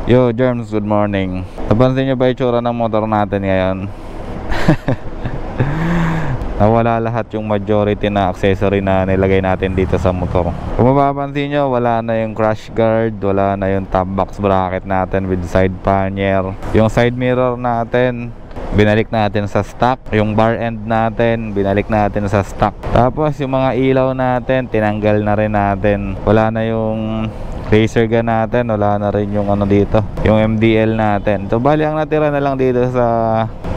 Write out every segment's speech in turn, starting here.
Yo, Germs, good morning. Napansin nyo ba itsura ng motor natin ngayon? Nawala lahat yung majority na accessory na nilagay natin dito sa motor. Kung mapapansin nyo, wala na yung crash guard, wala na yung top box bracket natin with side pannier. Yung side mirror natin, binalik natin sa stock. Yung bar end natin, binalik natin sa stock. Tapos yung mga ilaw natin, tinanggal na rin natin. Wala na yung laser gun natin, wala na rin yung ano dito, yung MDL natin. So bali ang natira na lang dito sa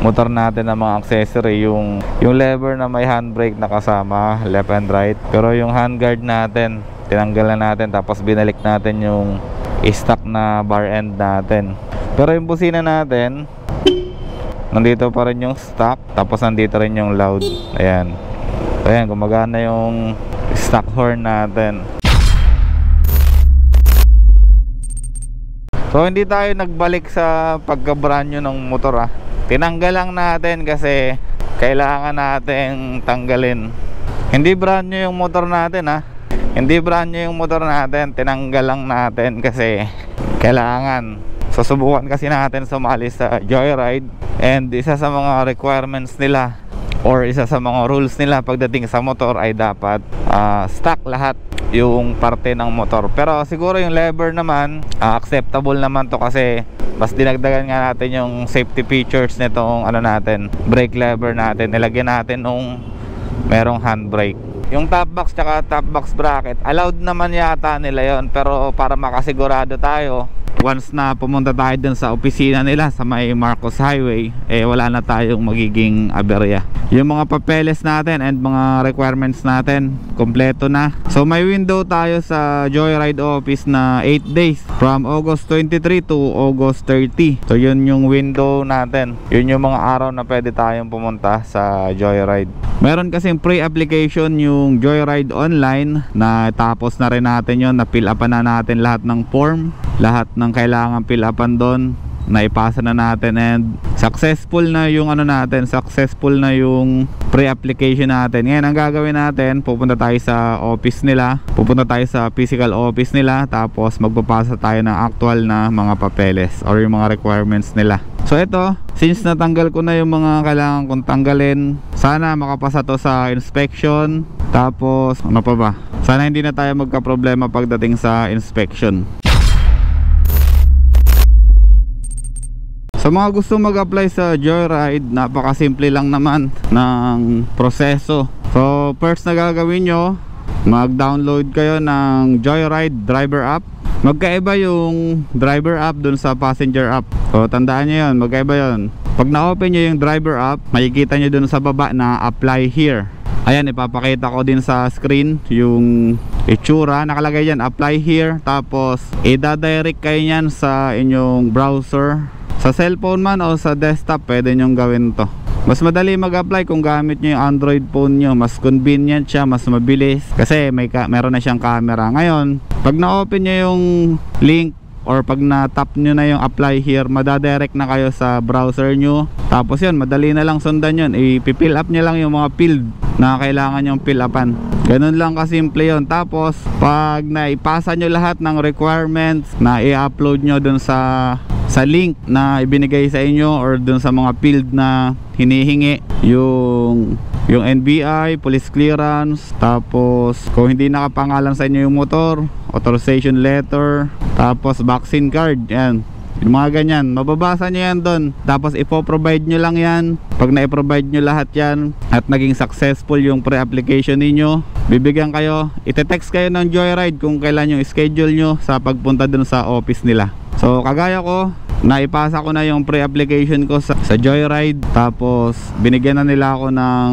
motor natin ng mga accessory, yung lever na may handbrake na kasama, left and right. Pero yung handguard natin, tinanggal na natin, tapos binalik natin yung stock na bar end natin. Pero yung busina natin, nandito pa rin yung stock, tapos nandito rin yung loud. Ayan. So ayan, gumagana yung stock horn natin. So hindi tayo nagbalik sa pagka-brand new ng motor Tinanggal lang natin kasi kailangan nating tanggalin. Hindi brand new yung motor natin Hindi brand new yung motor natin, tinanggal lang natin kasi kailangan. Susubukan kasi natin sumali sa Joyride, and isa sa mga requirements nila or isa sa mga rules nila pagdating sa motor ay dapat stock lahat yung parte ng motor. Pero siguro yung lever naman acceptable naman to kasi mas dinagdagan nga natin yung safety features nitong ano natin, brake lever natin. Nilagyan natin nung merong handbrake. Yung top box tsaka top box bracket allowed naman yata nila yon, pero para makasigurado tayo, once na pumunta tayo dun sa opisina nila sa may Marcos Highway, wala na tayong magiging aberya. Yung mga papeles natin and mga requirements natin kompleto na. So may window tayo sa Joyride office na 8 days from August 23 to August 30. So yun yung window natin, yun yung mga araw na pwede tayong pumunta sa Joyride. Meron kasing pre-application yung Joyride online na tapos na rin natin yun, na fill upan na natin lahat ng form, lahat ng kailangan fill upan doon, naipasa na natin, and successful na yung ano natin, successful na yung pre-application natin. Ngayon ang gagawin natin, pupunta tayo sa office nila, pupunta tayo sa physical office nila, tapos magpapasa tayo ng actual na mga papeles or yung mga requirements nila. So ito, since natanggal ko na yung mga kailangan kong tanggalin, sana makapasa to sa inspection. Tapos ano pa ba, sana hindi na tayo magka-problema pagdating sa inspection. Sa mga gusto mag-apply sa Joyride, napakasimple lang naman ng proseso. So first na gagawin nyo, mag-download kayo ng Joyride driver app. Magkaiba yung driver app dun sa passenger app. So tandaan nyo yun, magkaiba yun. Pag na-open nyo yung driver app, makikita nyo dun sa baba na apply here. Ayan, ipapakita ko din sa screen yung itsura. Nakalagay dyan, apply here. Tapos i-direct kayo nyan sa inyong browser. Sa cellphone man o sa desktop, pwede nyong gawin to. Mas madali mag-apply kung gamit nyo yung Android phone nyo. Mas convenient siya, mas mabilis, kasi meron na siyang camera. Ngayon, pag na-open nyo yung link or pag na-tap nyo na yung apply here, madadirect na kayo sa browser nyo. Tapos yun, madali na lang sundan yun. I-fill up nyo lang yung mga field na kailangan nyong fill upan. Ganun lang kasimple yun. Tapos pag naipasa nyo lahat ng requirements na i-upload nyo dun sa link na ibinigay sa inyo or dun sa mga field na hinihingi, yung NBI, police clearance, tapos kung hindi nakapangalan sa inyo yung motor, authorization letter, tapos vaccine card, yan, yung mga ganyan, mababasa nyo yan doon. Tapos ipo-provide nyo lang yan. Pag na-provide nyo lahat yan at naging successful yung pre-application ninyo, bibigyan kayo, ite-text kayo ng Joyride kung kailan yung schedule nyo sa pagpunta dun sa office nila. So kagaya ko, naipasa ko na yung pre-application ko sa Joyride, tapos binigyan na nila ako ng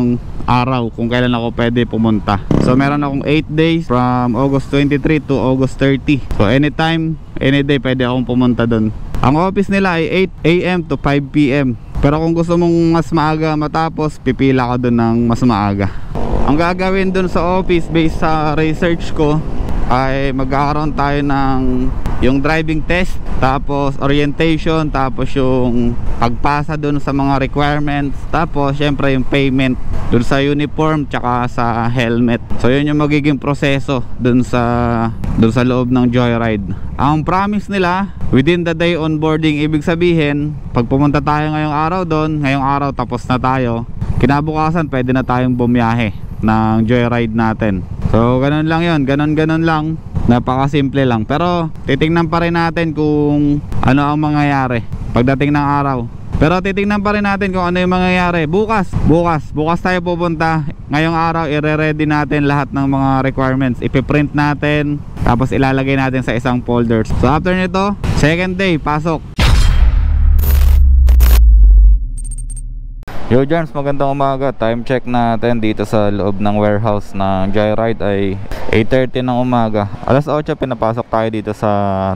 araw kung kailan ako pwede pumunta. So meron akong 8 days from August 23 to August 30. So anytime, any day pwede akong pumunta doon. Ang office nila ay 8 AM to 5 PM. Pero kung gusto mong mas maaga matapos, pipila ka doon ng mas maaga. Ang gagawin doon sa office based sa research ko ay magkakaroon tayo ng yung driving test, tapos orientation, tapos yung pagpasa dun sa mga requirements, tapos syempre yung payment dun sa uniform tsaka sa helmet. So yun yung magiging proseso dun sa loob ng Joyride. Ang promise nila, within the day onboarding, ibig sabihin pag pumunta tayo ngayong araw dun, ngayong araw tapos na tayo, kinabukasan pwede na tayong bumiyahe ng Joyride natin. So ganun lang yun, ganun lang, napakasimple lang. Pero titingnan pa rin natin kung ano ang mangyayari pagdating ng araw. Pero titingnan pa rin natin kung ano yung mangyayari bukas tayo pupunta. Ngayong araw i-ready natin lahat ng mga requirements, ipiprint natin, tapos ilalagay natin sa isang folder. So after nito, second day, pasok. Yo Jarms, magandang umaga. Time check natin dito sa loob ng warehouse ng Joyride ay 8:30 ng umaga. Alas 8 pinapasok tayo dito sa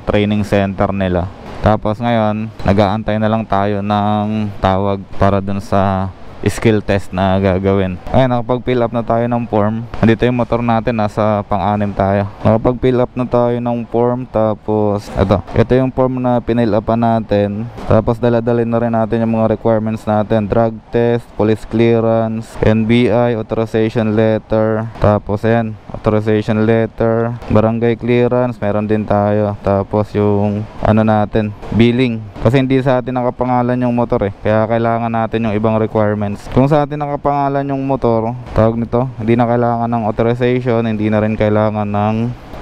training center nila. Tapos ngayon, nag-aantay na lang tayo ng tawag para dun sa skill test na gagawin. Ayun, nakapag-fill up na tayo ng form. Andito yung motor natin, nasa pang-anim tayo. Nakapag-fill up na tayo ng form. Tapos ito yung form na pinill upan natin. Tapos dala-dalin na rin natin yung mga requirements natin: drug test, police clearance, NBI, authorization letter. Tapos ayan, authorization letter, barangay clearance, meron din tayo. Tapos yung ano natin, billing. Kasi hindi sa atin nakapangalan yung motor kaya kailangan natin yung ibang requirements. Kung sa atin nakapangalan yung motor, tawag nito, hindi na kailangan ng authorization, hindi na rin kailangan ng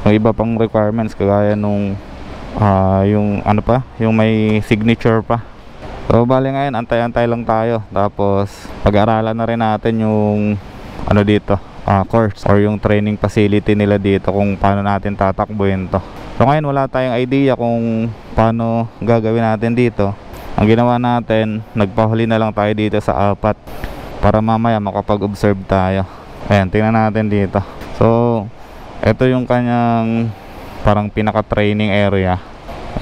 iba pang requirements kagaya nung yung ano pa, yung may signature pa. So bali ngayon, antay-antay lang tayo. Tapos pag-aralan na rin natin yung ano dito, course or yung training facility nila dito, kung paano natin tatakbuhin to. So ngayon wala tayong idea kung paano gagawin natin dito. Ang ginawa natin, nagpahuli na lang tayo dito sa 4 para mamaya makapag-observe tayo. Ayan, tingnan natin dito. So ito yung kanyang parang pinaka-training area.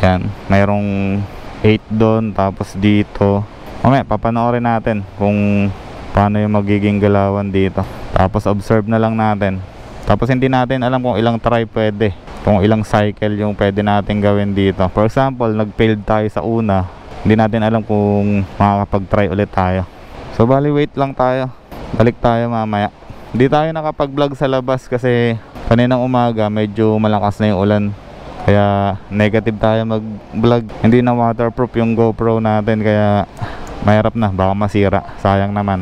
Ayan, mayroong 8 doon. Tapos dito mamaya papanoorin natin kung paano yung magiging galawan dito. Tapos observe na lang natin. Tapos hindi natin alam kung ilang try pwede, kung ilang cycle yung pwede natin gawin dito. For example, nag-failed tayo sa una, hindi natin alam kung makakapag-try ulit tayo. So bali wait lang tayo, balik tayo mamaya. Hindi tayo nakapag-vlog sa labas kasi kaninang umaga medyo malakas na yung ulan, kaya negative tayo mag-vlog. Hindi na waterproof yung GoPro natin, kaya mahirap na, baka masira, sayang naman.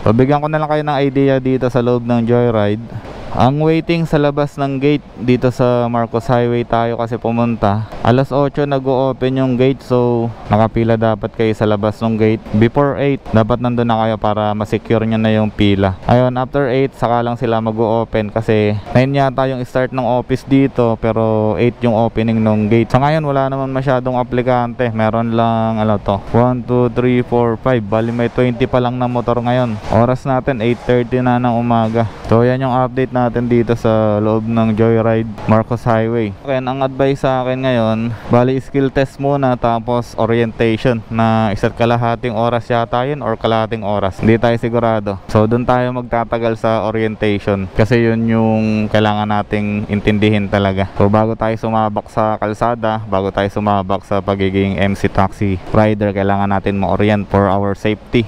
So bigyan ko na lang kayo ng idea dito sa loob ng Joyride. Ang waiting sa labas ng gate dito sa Marcos Highway tayo kasi pumunta, alas 8 nag-o-open yung gate. So nakapila dapat kayo sa labas ng gate. Before 8 dapat nandun na kayo para masecure nyo na yung pila. Ayun, after 8 saka lang sila mag-o-open kasi 9 yata yung start ng office dito, pero 8 yung opening ng gate. So ngayon wala naman masyadong aplikante, meron lang 1, 2, 3, 4, 5, bali may 20 pa lang na motor ngayon. Oras natin 8:30 na ng umaga. So yan yung update natin dito sa loob ng Joyride Marcos Highway. Okay, ang advice sa akin ngayon, bali skill test muna, tapos orientation na isa't kalahating oras yata yun or kalahating oras, hindi tayo sigurado. So doon tayo magtatagal sa orientation kasi yun yung kailangan nating intindihin talaga. So bago tayo sumabak sa kalsada, bago tayo sumabak sa pagiging MC taxi rider, kailangan natin ma-orient for our safety.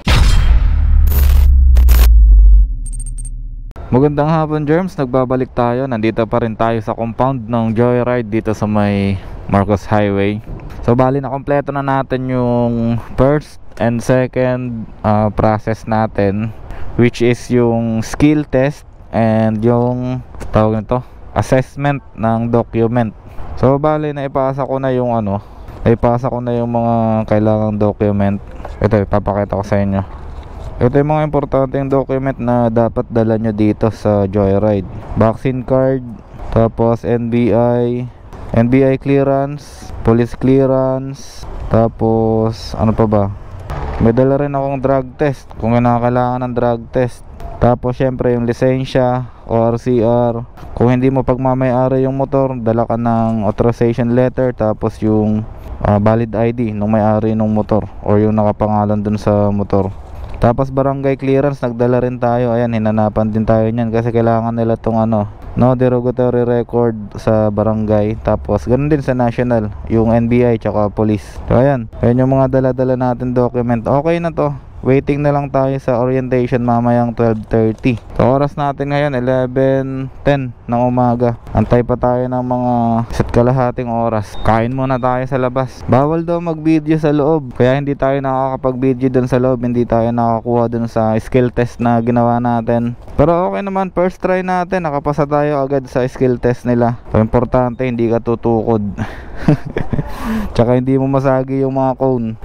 Magandang hapon Germs, nagbabalik tayo. Nandito pa rin tayo sa compound ng Joyride dito sa may Marcos Highway. So bali na kompleto na natin yung first and second process natin, which is yung skill test and yung tawag nito, assessment ng document. So bali na ipasa ko na yung ipasa ko na yung mga kailangang document. Ito ipapakita ko sa inyo. Ito yung mga importanteng document na dapat dala nyo dito sa Joyride. Vaccine card, tapos NBI clearance, police clearance, tapos ano pa ba? May dala rin akong drug test kung kailangan ng drug test. Tapos syempre yung lisensya, ORCR. Kung hindi mo pagmamayari yung motor, dala ka ng authorization letter, tapos yung valid ID nung may-ari ng motor or yung nakapangalan dun sa motor. Tapos barangay clearance, nagdala rin tayo. Ayan, hinanapan din tayo niyan kasi kailangan nila tong no derogatory record sa barangay. Tapos ganun din sa national, yung NBI tsaka police. So ayan yung mga dala-dala natin document. Okay na to. Waiting na lang tayo sa orientation mamayang 12:30. So oras natin ngayon 11:10 ng umaga. Antay pa tayo ng mga isa't kalahating oras. Kain muna tayo sa labas. Bawal daw mag-video sa loob, kaya hindi tayo nakakapag-video dun sa loob. Hindi tayo nakakuha dun sa skill test na ginawa natin. Pero okay naman, first try natin. Nakapasa tayo agad sa skill test nila. So importante hindi ka tutukod. Tsaka hindi mo masagi yung mga cone.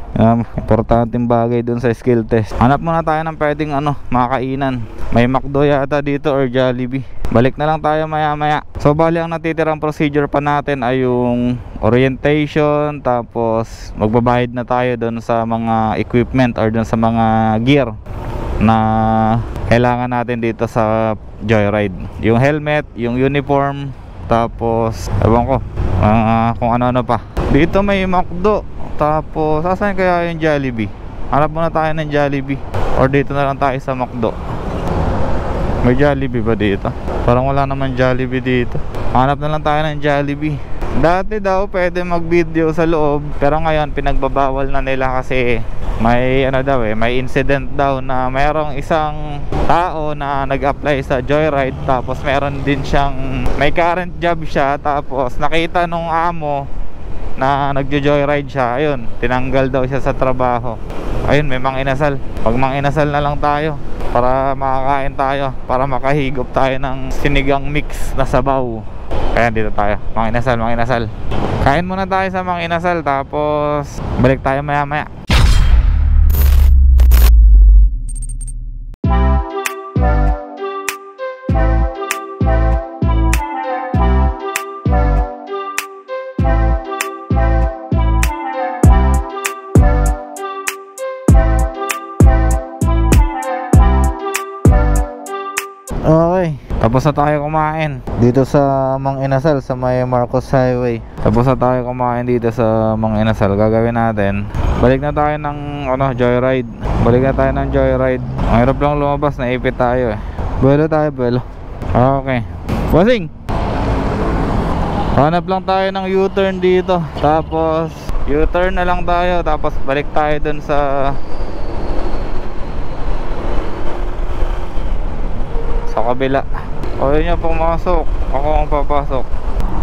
Importanteng bagay dun sa skill test. Hanap muna tayo ng pwedeng makakainan. May McDo yata dito or Jollibee. Balik na lang tayo maya maya. So bali ang natitirang procedure pa natin ay yung orientation. Tapos magbabayad na tayo dun sa mga equipment or dun sa mga gear na kailangan natin dito sa Joyride. Yung helmet, yung uniform, tapos ewan ko kung ano-ano pa. Dito may McDo. Tapos saan kaya yung Jollibee? Hanap muna tayo ng Jollibee. Or dito na lang tayo sa McDo. May Jollibee ba dito? Parang wala naman Jollibee dito. Hanap na lang tayo ng Jollibee. Dati daw pwede mag-video sa loob, pero ngayon pinagbabawal na nila kasi may may incident daw na mayroong isang tao na nag-apply sa Joyride. Tapos meron din siyang may current job siya. Tapos nakita nung amo na nagjo-joyride siya, ayun, tinanggal daw siya sa trabaho. Ayun, may manginasal. Pag manginasal na lang tayo para makakain tayo, para makahigop tayo ng sinigang mix na sabaw. Kaya dito tayo, manginasal. Kain muna tayo sa manginasal, tapos balik tayo maya maya. Okay, tapos na tayo kumain dito sa Mang Inasal sa may Marcos Highway. Tapos na tayo kumain dito sa Mang Inasal. Gagawin natin, balik na tayo ng Joyride. Balik na tayo ng Joyride. Ang hirap lang lumabas, naipit tayo Buelo tayo, buelo. Okay, bossing, hanap lang tayo ng U-turn dito. Tapos U-turn na lang tayo. Tapos balik tayo dun sa kabila. O yun yung pumasok, ako ang papasok.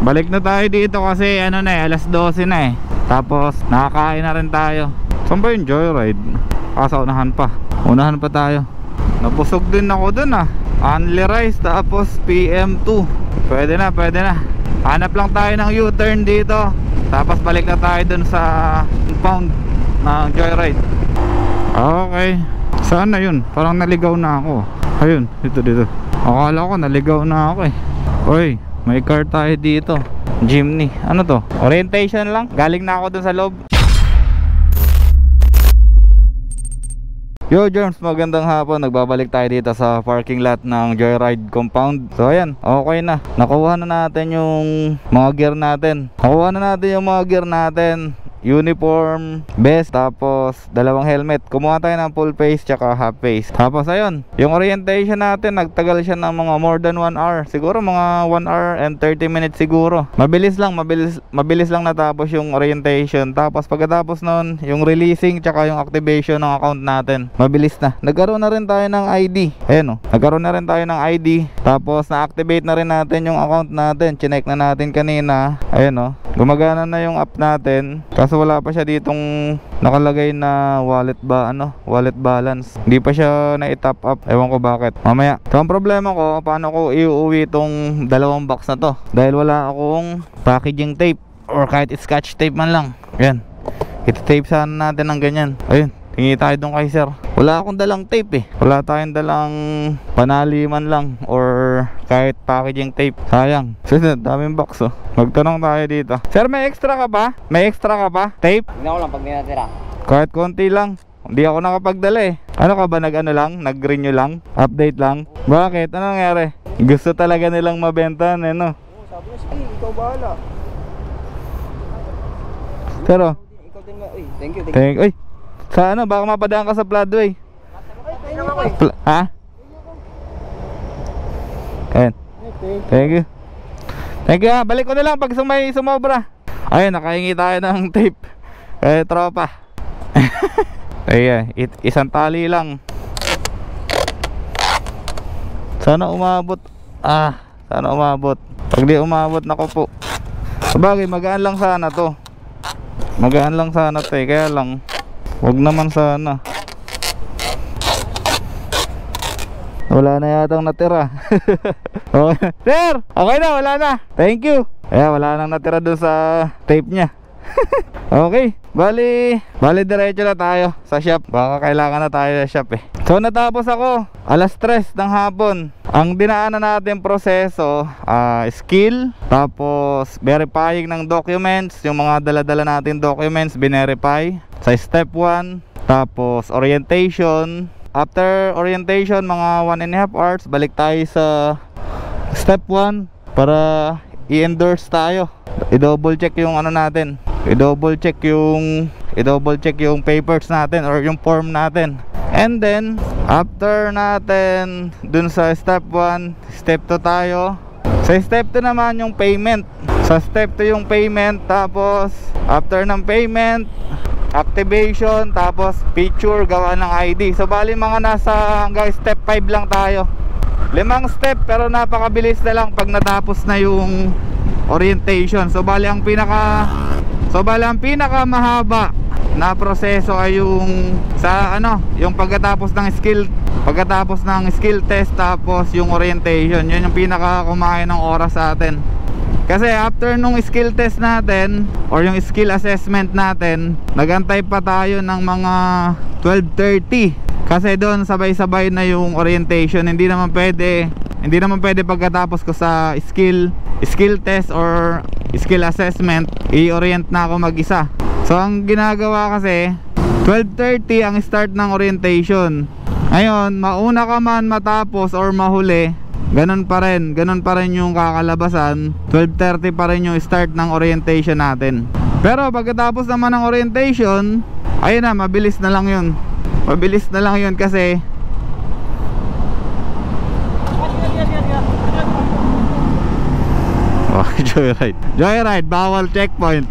Balik na tayo dito kasi alas 12 na Tapos nakakain na rin tayo. Saan ba yung Joyride? Sa unahan pa. Unahan pa tayo. Napusog din ako dun Only rice tapos PM2. Pwede na. Hanap lang tayo ng U-turn dito. Tapos balik na tayo dun sa compound ng Joyride. Okay. Saan na yun? Parang naligaw na ako. Ayun, dito. Akala ko naligaw na ako Oy, may car tayo dito, Jimny. Ano to? Orientation lang. Galing na ako dun sa loob. Yo Germs, magandang hapon. Nagbabalik tayo dito sa parking lot ng Joyride compound. So ayan, okay na. Nakuha na natin yung mga gear natin. Uniform, vest, tapos dalawang helmet. Kumuha tayo ng full face tsaka half face. Tapos ayun, yung orientation natin, nagtagal siya ng mga more than 1 hour. Siguro mga 1 hour and 30 minutes siguro. Mabilis lang natapos yung orientation. Tapos pagkatapos nun, yung releasing tsaka yung activation ng account natin, mabilis na. Nagkaroon na rin tayo ng ID. Ayan nagkaroon na rin tayo ng ID. Tapos na-activate na rin natin yung account natin. Chinek na natin kanina. Ayan gumagana na yung app natin. Kaso wala pa siya ditong nakalagay na wallet balance. Hindi pa siya na-top up. Ewan ko bakit. Mamaya. So ang problema ko, paano ko iuwi itong dalawang box na to? Dahil wala akong packaging tape or kahit scotch tape man lang. Yan. Iti-tape sana natin ng ganyan. Ayun. Hingi tayo dun kay sir. Wala akong dalang tape Wala tayong dalang panali man lang or kahit packaging tape. Sayang. Daming box Magtanong tayo dito. Sir, may extra ka ba? Tape? Tignan ko lang pag ninatira. Kahit konti lang. Hindi ako nakapagdala Ano ka ba, nag-renew lang? Update lang? Bakit? Ano nangyari? Gusto talaga nilang mabenta Oo, sabi niya, sige, ikaw bahala. Pero Ikaw din nga. Thank you. Uy, sa baka mapadaan ka sa floodway. Ha? Ha? Ayan. Thank you. Thank you ha. Balik ko na lang pag may sumobra. Ayun, nakahingi tayo ng tape. Tropa. Ayan, isang tali lang. Sana umabot. Sana umabot. Pag di umabot, nako po. Sabagay, magaan lang sana to. Magaan lang sana to eh. Kaya lang, wag naman sana. Wala na yatang natira. Okay. Sir, okay na, wala na. Thank you. Wala nang natira dun sa tape nya. Okay, bali diretso na tayo sa shop. Baka kailangan na tayo sa shop eh. So natapos ako alas 3 ng hapon. Ang dinaanan natin proseso, skill, tapos verifying ng documents. Yung mga dala-dala natin documents, binerify sa step 1. Tapos orientation. After orientation, mga 1.5 hours, balik tayo sa step 1 para i-endorse tayo. I-double check yung ano natin. I-double check yung papers natin or yung form natin. And then after natin dun sa step 1, step 2 tayo. Sa step 2 naman yung payment. Sa step 2 yung payment. Tapos after ng payment, activation, tapos picture, gawa ng ID. So bali mga nasa hanggang step 5 lang tayo. 5 step pero napakabilis na lang pag natapos na yung orientation. So bali ang pinaka mahaba na proseso ay yung sa yung pagkatapos ng skill test, tapos yung orientation. Yun yung pinaka kumain ng oras sa atin. Kasi after nung skill test natin or yung skill assessment natin, nagantay pa tayo ng mga 12:30. Kasi doon sabay-sabay na yung orientation. Hindi naman pwede pagkatapos ko sa skill test or skill assessment, i-orient na ako mag-isa. So ang ginagawa kasi 12:30 ang start ng orientation. Ngayon, mauna ka man matapos or mahuli, ganun pa rin yung kakalabasan. 12:30 pa rin yung start ng orientation natin. Pero pagkatapos naman ng orientation, ayun na, mabilis na lang yun kasi Joyride, bawal checkpoint.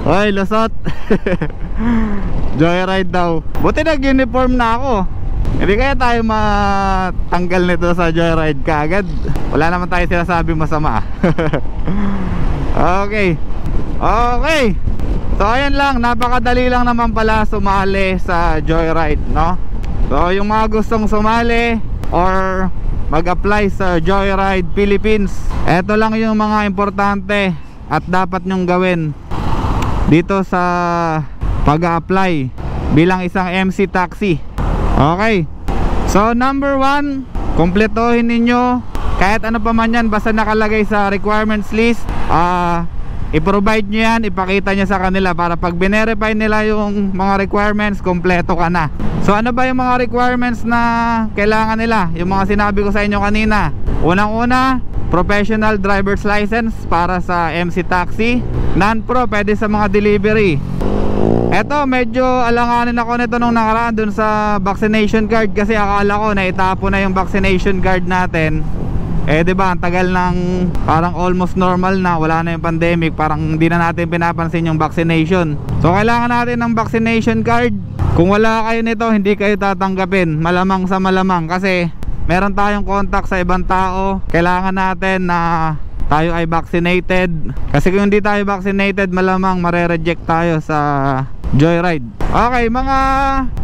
Hoy, lusot. Joyride daw. Buti nag-uniform na ako. Hindi kaya tayo matanggal nito sa joyride kaagad. Wala naman tayo sinasabing masama. Okay. So ayan lang, napakadali lang naman pala sumali sa joyride, no? So yung mga gustong sumali or mag-apply sa Joyride Philippines, eto lang yung mga importante at dapat nyong gawin dito sa pag-apply bilang isang MC Taxi. Okay, so number 1, kumpletohin ninyo kahit ano pa man yan, basta nakalagay sa requirements list. I-provide nyo yan, ipakita nyo sa kanila para pag binerify nila yung mga requirements, kompleto ka na. So ano ba yung mga requirements na kailangan nila? Yung mga sinabi ko sa inyo kanina. Unang-una, professional driver's license para sa MC Taxi. Non-pro, pwede sa mga delivery. Eto, medyo alanganin ako nito nung nakaraan dun sa vaccination card, kasi akala ko na itapo na yung vaccination card natin. Diba, ang tagal ng parang almost normal na, wala na yung pandemic, parang hindi na natin pinapansin yung vaccination. So kailangan natin ng vaccination card. Kung wala kayo nito, hindi kayo tatanggapin, malamang sa malamang, kasi meron tayong contact sa ibang tao. Kailangan natin na tayo ay vaccinated, kasi kung hindi tayo vaccinated, malamang mare-reject tayo sa Joyride. Okay, mga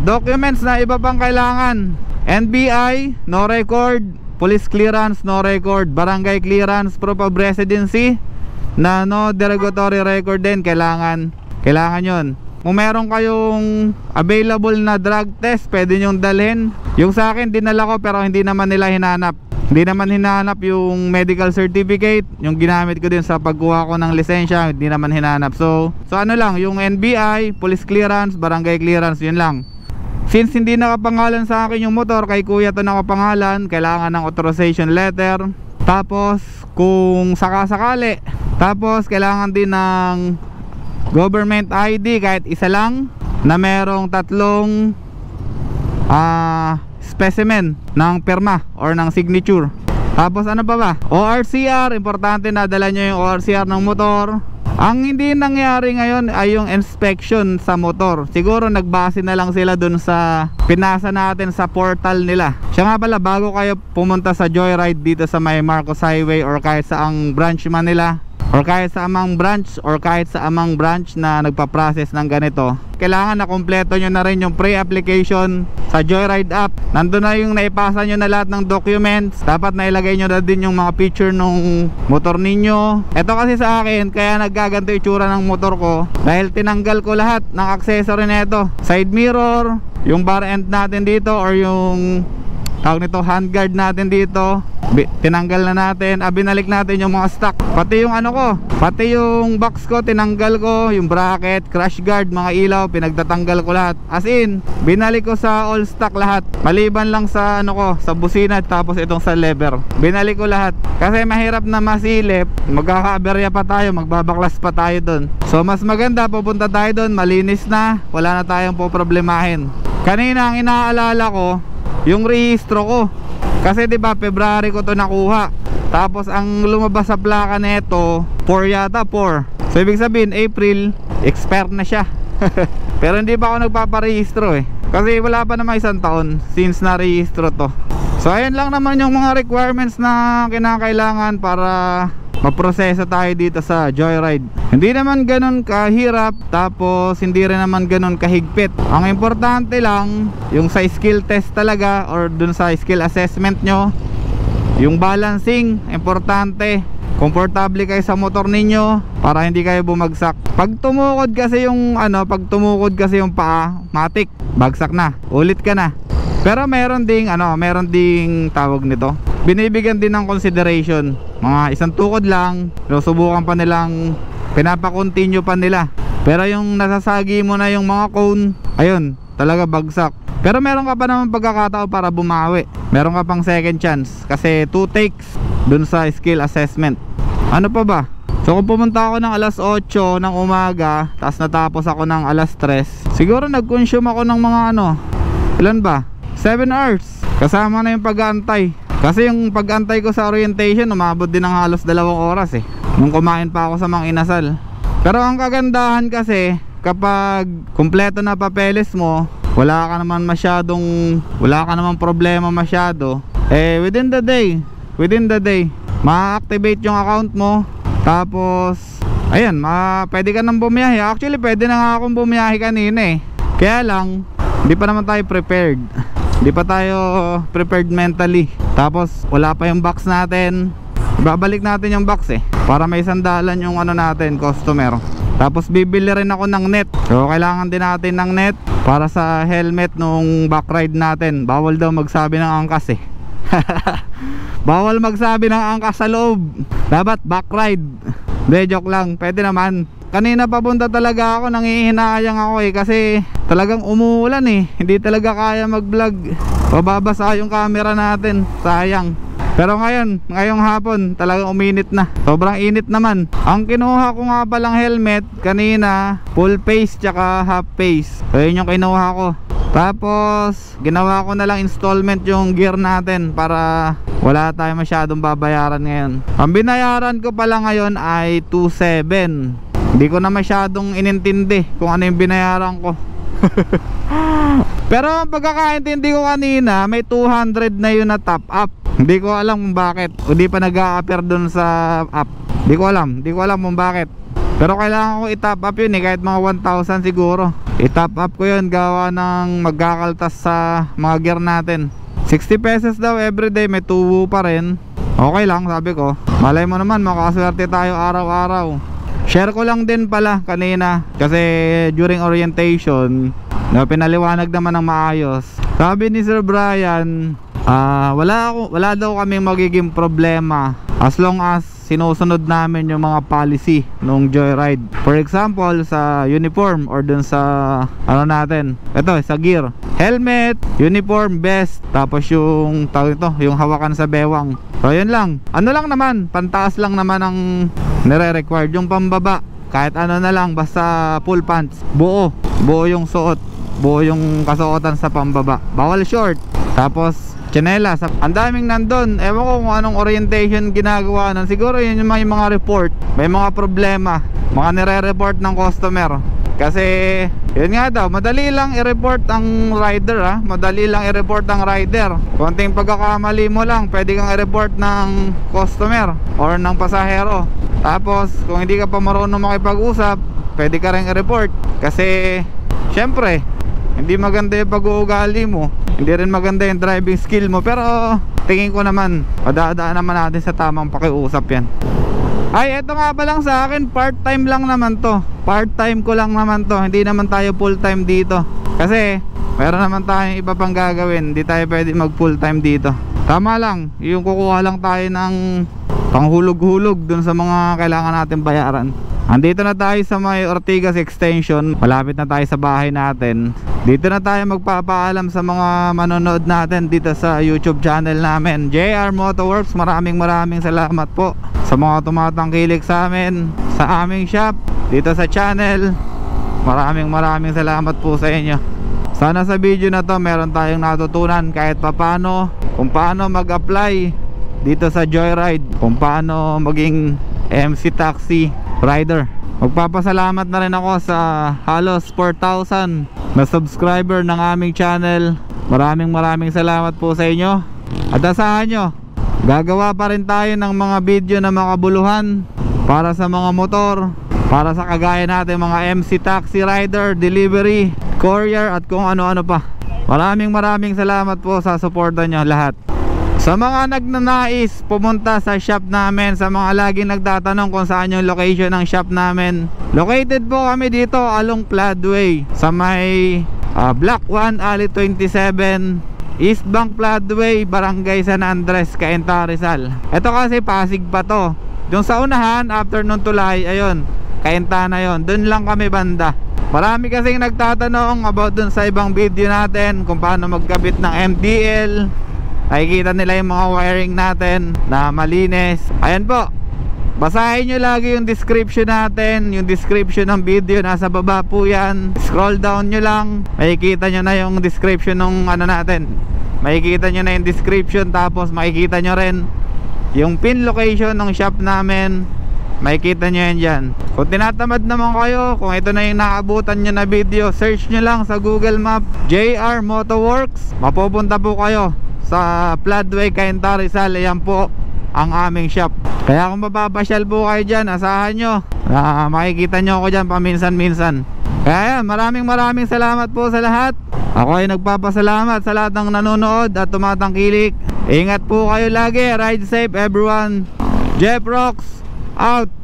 documents na iba pang kailangan: NBI, no record; police clearance, no record; barangay clearance; proof of residency na no derogatory record din, kailangan yon. Kung meron kayong available na drug test, pwede nyong dalhin. Yung sa akin, dinala ko pero hindi naman nila hinanap. Hindi naman hinanap yung medical certificate. Yung ginamit ko din sa pagkuha ko ng lisensya, hindi naman hinanap. So ano lang, yung NBI, police clearance, barangay clearance, yun lang. Since hindi nakapangalan sa akin yung motor, kay kuya to nakapangalan, kailangan ng authorization letter. Tapos kung sakasakali, tapos kailangan din ng government ID, kahit isa lang, na merong 3 specimen ng pirma or ng signature. Tapos ano pa ba? ORCR, importante na dala nyo yung ORCR ng motor. Ang hindi nangyari ngayon ay yung inspection sa motor. Siguro nagbase na lang sila dun sa pinasa natin sa portal nila. Siya nga pala, bago kayo pumunta sa Joyride dito sa may Marcos Highway or kahit sa ang branch man nila, or kahit sa amang branch na nagpa-process ng ganito, kailangan na kumpleto nyo na rin yung pre-application sa Joyride app. Nandun na yung naipasa nyo na lahat ng documents. Dapat nailagay nyo na din yung mga picture nung motor ninyo. Ito kasi sa akin, kaya nagkaganto itsura ng motor ko dahil tinanggal ko lahat ng accessory nito. Side mirror, yung bar end natin dito, or yung tawag nito handguard natin dito, tinanggal na natin. Binalik natin yung mga stock, pati yung ano ko, pati yung box ko tinanggal ko, yung bracket, crash guard, mga ilaw, pinagtatanggal ko lahat. As in, binalik ko sa all stock lahat, maliban lang sa ano ko, sa busina, tapos itong sa lever, binalik ko lahat. Kasi mahirap na masilip, magkaka-aberya pa tayo, magbabaklas pa tayo dun. So mas maganda, pupunta tayo dun, malinis na, wala na tayong poproblemahin. Kanina ang inaalala ko yung rehistro ko, kasi 'di ba February ko to nakuha. Tapos ang lumabas sa plaka nito 4 yata, 4. So ibig sabihin April expired na siya. Pero hindi pa ako nagpaparehistro kasi wala pa naman isang taon since na-rehistro to. So ayan lang naman yung mga requirements na kinakailangan para maproseso tayo dito sa Joyride. Hindi naman ganun kahirap, tapos hindi rin naman ganun kahigpit. Ang importante lang yung sa skill test talaga, or dun sa skill assessment nyo, yung balancing, importante. Komportable kayo sa motor ninyo para hindi kayo bumagsak. Pag tumukod kasi yung paa, matik, bagsak na, ulit ka na. Pero meron ding tawag nito, binibigyan din ng consideration. Mga isang tukod lang, subukan pa nilang, pinapa-continue pa nila. Pero yung nasasagi mo na yung mga cone, ayun, talaga bagsak. Pero meron ka pa naman pagkakataon para bumawi. Meron ka pang second chance, kasi 2 takes dun sa skill assessment. Ano pa ba? So kung pumunta ako ng alas 8 ng umaga, tapos natapos ako ng alas 3, siguro nag-consume ako ng mga ilan ba? 7 hours, kasama na yung pag-aantay. Kasi yung pag-aantay ko sa orientation, umabot din ng halos 2 oras nung kumain pa ako sa Mang Inasal. Pero ang kagandahan kasi, kapag kumpleto na papeles mo, wala ka naman problema masyado, within the day ma-activate yung account mo. Tapos ayan, pwede ka nang bumiyahe. Actually pwede na nga akong bumiyahe kanina kaya lang hindi pa naman tayo prepared. Hindi pa tayo prepared mentally. Tapos wala pa yung box natin. Babalik natin yung box para may sandalan yung natin, customer. Tapos bibili rin ako ng net. So kailangan din natin ng net para sa helmet nung back ride natin. Bawal daw magsabi ng angkas bawal magsabi ng angkas sa loob, dapat back ride. Hindi, joke lang, pwede naman. Kanina papunta talaga ako, nangihinayang ako kasi talagang umuulan hindi talaga kaya mag vlog, pababasa yung camera natin, sayang. Pero ngayong hapon talagang uminit na, sobrang init naman. Ang kinuha ko nga palang helmet kanina, full face tsaka half face, so yun yung kinuha ko. Tapos ginawa ko na lang installment yung gear natin para wala tayo masyadong babayaran ngayon. Ang binayaran ko pala ngayon ay 2,700. Hindi ko na masyadong inintindi kung ano yung binayaran ko. Pero ang pagkakaintindi ko kanina, may 200 na yun na top up. Hindi ko alam kung bakit, hindi pa nag-a-appear dun sa app. Hindi ko alam kung bakit. Pero kailangan ko i-top up yun kahit mga 1,000 siguro. I-top up ko yun, gawa ng magkakaltas sa mga gear natin. 60 pesos daw everyday, may tubo pa rin. Okay lang, sabi ko. Malay mo naman, makakaswerte tayo araw-araw. Share ko lang din pala kanina, kasi during orientation pinaliwanag naman ng maayos. Sabi ni Sir Brian, wala daw kaming magiging problema as long as sinusunod namin yung mga policy nung Joyride. For example, sa uniform or dun sa natin, ito sa gear, helmet, uniform, vest, tapos yung yung hawakan sa bewang. So yun lang, lang naman, pantaas lang naman ang nire-required. Yung pambaba, kahit na lang, basta full pants, buo yung suot, buo yung kasuotan sa pambaba, bawal short. Tapos tsinelas, ang daming nandun. Ewan ko kung anong orientation ginagawa nun. Siguro yun yung mga report, may mga problema, mga nire-report ng customer. Kasi yun nga daw, madali lang i-report ang rider ha. Madali lang i-report ang rider. Konting pagkakamali mo lang, pwede kang i-report ng customer or ng pasahero. Tapos kung hindi ka pa marunong makipag-usap, pwede ka rin i-report. Kasi syempre hindi maganda yung pag-uugali mo, hindi rin maganda yung driving skill mo. Pero tingin ko naman, madadaan naman natin sa tamang pakiusap yan. Ay, eto nga pa lang sa akin, part-time lang naman to. Part-time ko lang naman to. Hindi naman tayo full-time dito. Kasi meron naman tayong iba pang gagawin. Hindi tayo pwede mag full-time dito. Tama lang, yung kukuha lang tayo ng panghulog-hulog dun sa mga kailangan natin bayaran. Andito na tayo sa may Ortigas Extension. Malapit na tayo sa bahay natin. Dito na tayo magpapaalam sa mga manonood natin dito sa YouTube channel namin, JR Motoworks. Maraming salamat po sa mga tumatangkilik sa amin, sa aming shop, dito sa channel. Maraming salamat po sa inyo. Sana sa video na to meron tayong natutunan kahit papano, kung paano mag-apply dito sa Joyride, kung paano maging MC Taxi rider. Magpapasalamat na rin ako sa halos 4,000 na subscriber ng aming channel. Maraming salamat po sa inyo. At asahan nyo, gagawa pa rin tayo ng mga video na makabuluhan para sa mga motor, para sa kagaya natin mga MC Taxi rider, delivery, courier at kung ano-ano pa. Maraming salamat po sa suporta nyo lahat. Sa mga nagnanais pumunta sa shop namin, sa mga laging nagtatanong kung saan yung location ng shop namin, located po kami dito along Floodway sa may Block 1, Alley 27, East Bank Floodway, Barangay San Andres, Cainta, Rizal. Ito kasi Pasig pa to. Yung sa unahan, after nung tulay, ayun, Cainta na yun. Dun lang kami banda. Marami kasing nagtatanong about dun sa ibang video natin kung paano magkabit ng MDL. Nakikita nila yung mga wiring natin na malinis. Ayan po, basahin nyo lagi yung description natin. Yung description ng video nasa baba po yan. Scroll down nyo lang, makikita nyo na yung description ng ano natin. Makikita nyo na yung description. Tapos makikita nyo rin yung pin location ng shop namin. Makikita nyo yan dyan. Kung tinatamad naman kayo, kung ito na yung naabutan nyo na video, search nyo lang sa Google Map JR Motoworks. Mapupunta po kayo sa Floodway, Cainta, Rizal. Ayan po ang aming shop. Kaya kung mapapasyal po kayo dyan, asahan nyo na makikita nyo ako dyan paminsan-minsan. Kaya yan, maraming salamat po sa lahat. Ako ay nagpapasalamat sa lahat ng nanonood at tumatangkilik. Ingat po kayo lagi. Ride safe everyone. Jeff Rocks out.